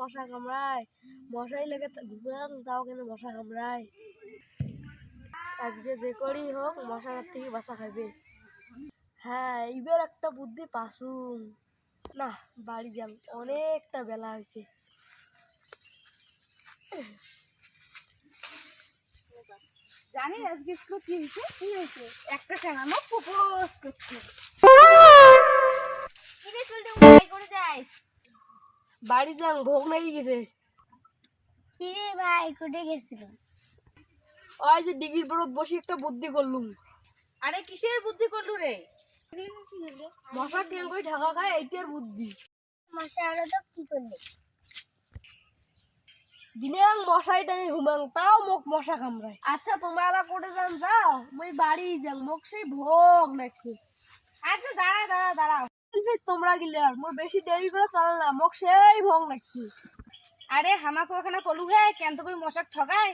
মশা কামড়ায়, মশাই লেগে ঘুমাম তাও কেন মশা কামড়ায়। আজকে যে করি হোক মশার থেকে বাঁচা খাইবে। হ্যাঁ, এইবার একটা বুদ্ধি পাসুম। না, বাড়ি যাম, অনেকটা বেলা হয়েছে। জানি আজকে স্কুল কি হয়েছে? কি হয়েছে? একটা চ্যানেল প্রপোজ করছে। বাড়ি যাম, ভোগ নাকি গেছে। কি রে ভাই, কোটে গেছিল? ওই যে ডিগির পরত বসে একটা বুদ্ধি করলুম। আরে কিসের বুদ্ধি করলু রে? মশা কেন করে ঢাকা খায়, এইটার বুদ্ধি। মশা আরো তো কি করলে? দিনে মশাই টাঙে ঘুমাং তাও মোক মশা কামড়ায়। আচ্ছা তোমরা কোটে যান যাও, মই বাড়ি যাং, মোক সেই ভোগ লাগছে। আচ্ছা দাঁড়াও। তোমরা গিলে আর মোর বেশি দেরি করে চলে না, মোক সেই ভোগ লাগছে। আরে হামাকো এখানে কলু হে কেন তো কই মশা ঠগায়,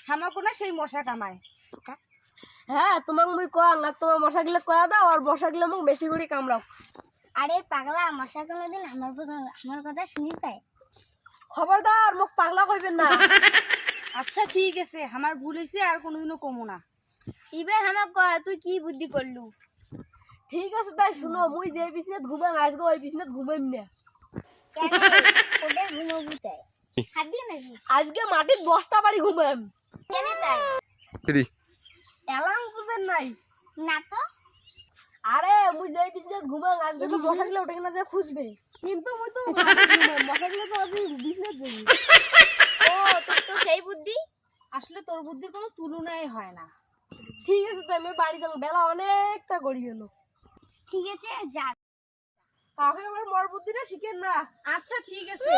হামাকো না সেই মশা কামায়। হ্যাঁ, তোমাক মই কয়া না, তোমার মশা গিলে কয়া দাও আর মশা গিলে মোক বেশি করে কামড়াও। আরে পাগলা, মশা কোনোদিন আমার কথা শুনি পায়? খবরদার মোক পাগলা কইবেন না। আচ্ছা ঠিক আছে, আমার ভুল হয়েছে, আর কোনোদিনও কমো না। এবার আমাক কয় তুই কি বুদ্ধি করলু? ঠিক আছে তাই শুনো, মুই যে বিছনাত ঘুমাম আজকে ওই বিছনাত ঘুমাইম না। কেন কোটে ঘুমবি তাই? খাবি নাকি? আজকে মাটির বস্তা বাড়ি ঘুমাম। কেন তাই? এলাম বুঝেন নাই? না তো। আরে মুই যে বিছনাত ঘুমাম আজকে তো মশা গিলে ওটা কিনা যে খুঁজবে, কিন্তু মুই তো ঘুমাম, মশা গিলে তো আজ বিছনাত যাবি। ও তোর তো সেই বুদ্ধি। আসলে তোর বুদ্ধির কোনো তুলনাই হয় না। ঠিক আছে তাই আমি বাড়ি যাবো, বেলা অনেকটা গড়ি গেল। ঠিক আছে যা। তাহলে আমার মর বুদ্ধিটা শিখেন না। আচ্ছা ঠিক আছে।